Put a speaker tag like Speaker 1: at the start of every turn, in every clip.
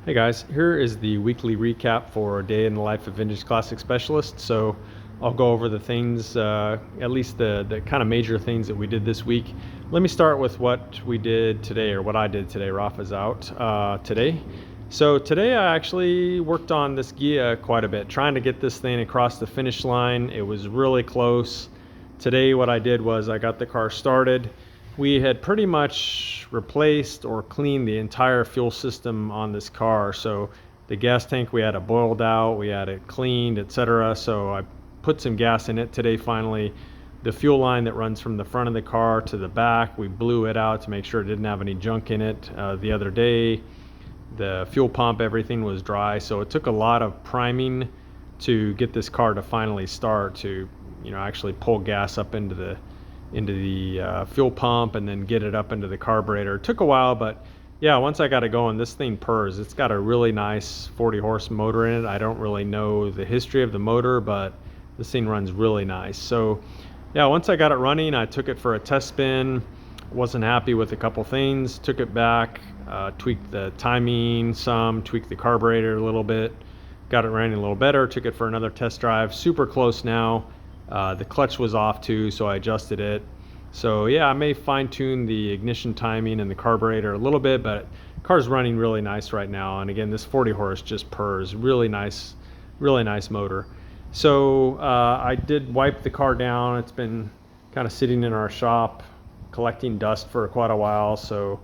Speaker 1: Hey guys, here is the weekly recap for a day in the life of Vintage Classic Specialist. So I'll go over the things, at least the kind of major things that we did this week. Let me start with what we did today, or what I did today. Rafa's out today. So today I actually worked on this Ghia quite a bit, trying to get this thing across the finish line. It was really close. Today what I did was I got the car started. We had pretty much replaced or cleaned the entire fuel system on this car. So the gas tank, we had it boiled out, we had it cleaned, etc. So I put some gas in it today finally. The fuel line that runs from the front of the car to the back, we blew it out to make sure it didn't have any junk in it. The other day, the fuel pump, everything was dry. So it took a lot of priming to get this car to finally start, to actually pull gas up into the fuel pump and then get it up into the carburetor. It took a while, but yeah, once I got it going, this thing purrs. It's got a really nice 40 horse motor in it. I don't really know the history of the motor, but this thing runs really nice. So yeah, once I got it running, I took it for a test spin. Wasn't happy with a couple things, took it back, tweaked the timing some, tweaked the carburetor a little bit, got it running a little better, took it for another test drive. Super close now. The clutch was off too, so I adjusted it. So yeah, I may fine tune the ignition timing and the carburetor a little bit, but the car's running really nice right now. And again, this 40 horse just purrs. Really nice motor. So I did wipe the car down. It's been kind of sitting in our shop collecting dust for quite a while. So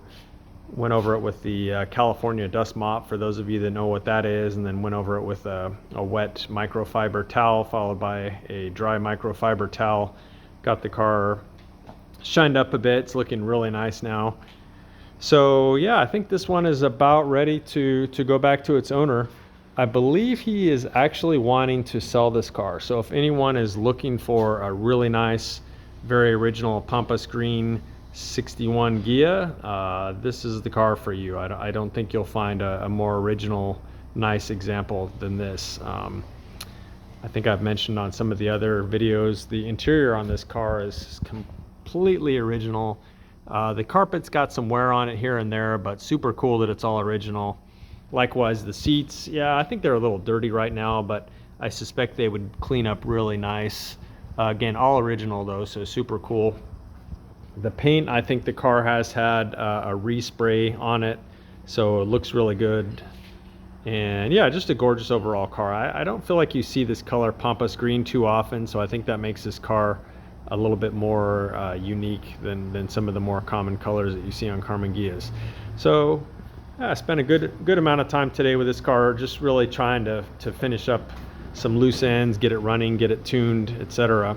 Speaker 1: went over it with the California dust mop, for those of you that know what that is, and then went over it with a wet microfiber towel followed by a dry microfiber towel. Got the car shined up a bit. It's looking really nice now. So yeah, I think this one is about ready to go back to its owner. I believe he is actually wanting to sell this car. So if anyone is looking for a really nice, very original pampas green 61 Ghia, this is the car for you. I don't think you'll find a more original, nice example than this. I think I've mentioned on some of the other videos, the interior on this car is completely original. The carpet's got some wear on it here and there, but super cool that it's all original. Likewise, the seats, yeah, I think they're a little dirty right now, but I suspect they would clean up really nice. Again, all original though, so super cool. The paint, I think the car has had a respray on it, so it looks really good. And yeah, just a gorgeous overall car. I don't feel like you see this color pampas green too often, so I think that makes this car a little bit more unique than some of the more common colors that you see on Karmann Ghias. So yeah, I spent a good amount of time today with this car, just really trying to finish up some loose ends, get it running, get it tuned, etc.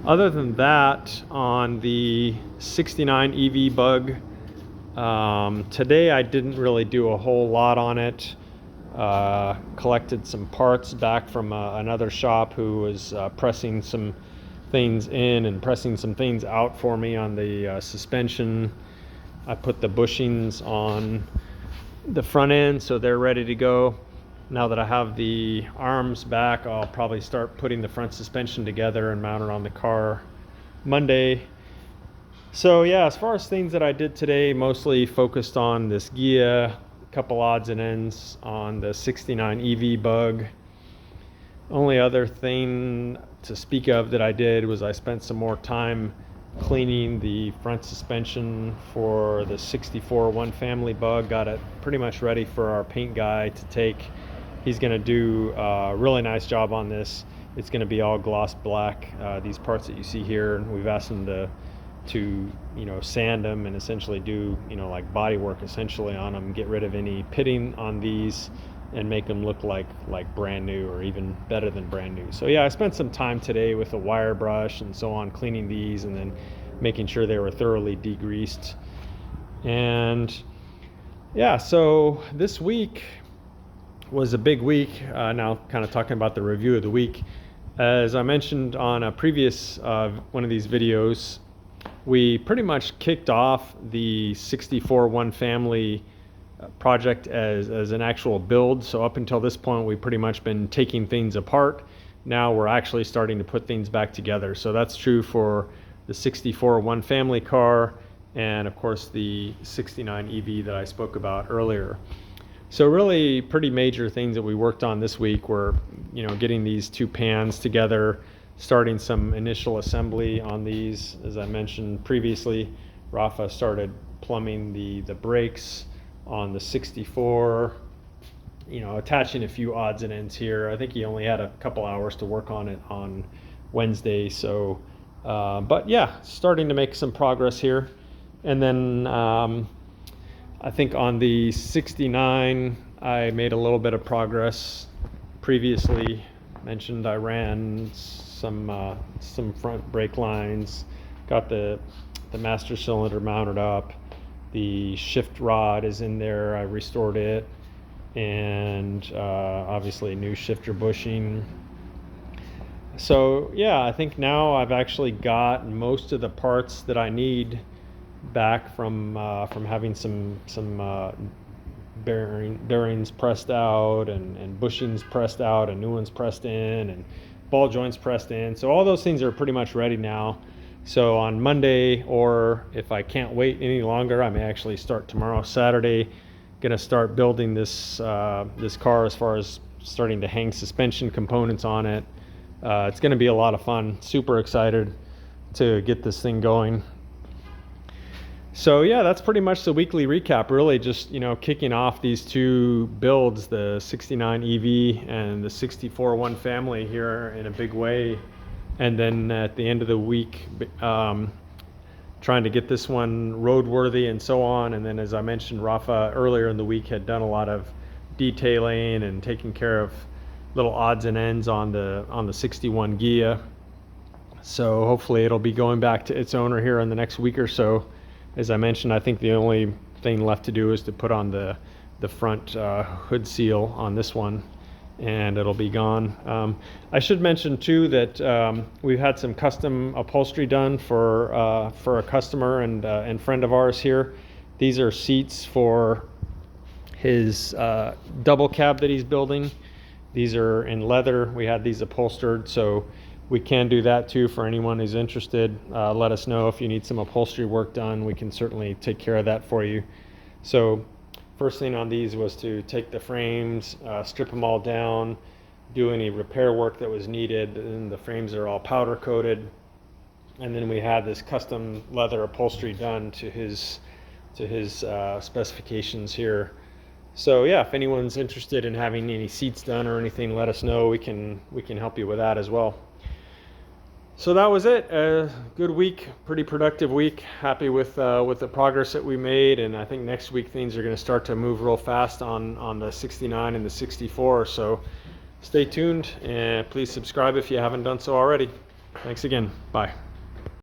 Speaker 1: Other than that, on the 69 EV Bug, today I didn't really do a whole lot on it. Collected some parts back from another shop who was pressing some things in and pressing some things out for me on the suspension. I put the bushings on the front end, so they're ready to go. Now that I have the arms back, I'll probably start putting the front suspension together and mount it on the car Monday. So yeah, as far as things that I did today, mostly focused on this Ghia, a couple odds and ends on the 69 EV Bug. Only other thing to speak of that I did was I spent some more time cleaning the front suspension for the 64 One Family Bug. Got it pretty much ready for our paint guy to take. He's going to do a really nice job on this. It's going to be all gloss black, these parts that you see here. We've asked him to sand them and essentially do like body work essentially on them, get rid of any pitting on these and make them look like brand new, or even better than brand new. So yeah, I spent some time today with a wire brush and so on, cleaning these and then making sure they were thoroughly degreased. And yeah, so this week was a big week. Now kind of talking about the review of the week. As I mentioned on a previous one of these videos, we pretty much kicked off the 64 One Family project as an actual build. So up until this point, we've pretty much been taking things apart. Now we're actually starting to put things back together. So that's true for the 64 One Family car and of course the 69 EV that I spoke about earlier. So really pretty major things that we worked on this week were, getting these two pans together, starting some initial assembly on these. As I mentioned previously, Rafa started plumbing the brakes on the 64, attaching a few odds and ends here. I think he only had a couple hours to work on it on Wednesday. So, but yeah, starting to make some progress here. And then I think on the 69, I made a little bit of progress. Previously mentioned I ran some front brake lines, got the master cylinder mounted up. The shift rod is in there. I restored it, and obviously new shifter bushing. So yeah, I think now I've actually got most of the parts that I need back from having some bearings pressed out and bushings pressed out and new ones pressed in and ball joints pressed in. So all those things are pretty much ready now. So on Monday, or if I can't wait any longer, I may actually start tomorrow, Saturday. Gonna start building this car as far as starting to hang suspension components on it. It's gonna be a lot of fun. Super excited to get this thing going. So yeah, that's pretty much the weekly recap. Really just, kicking off these two builds, the 69 EV and the 64 One Family here in a big way. And then at the end of the week, trying to get this one roadworthy and so on. And then as I mentioned, Rafa earlier in the week had done a lot of detailing and taking care of little odds and ends on the 61 Ghia. So hopefully it'll be going back to its owner here in the next week or so. As I mentioned, I think the only thing left to do is to put on the front hood seal on this one, and it'll be gone. I should mention too that we've had some custom upholstery done for a customer and friend of ours here. These are seats for his double cab that he's building. These are in leather. We had these upholstered, so we can do that too for anyone who's interested. Let us know if you need some upholstery work done. We can certainly take care of that for you. So first thing on these was to take the frames, strip them all down, do any repair work that was needed, and the frames are all powder coated. And then we had this custom leather upholstery done to his specifications here. So yeah, if anyone's interested in having any seats done or anything, let us know. We can help you with that as well. So that was it. Good week, pretty productive week. Happy with the progress that we made, and I think next week things are going to start to move real fast on the 69 and the 64. So stay tuned and please subscribe if you haven't done so already. Thanks again. Bye.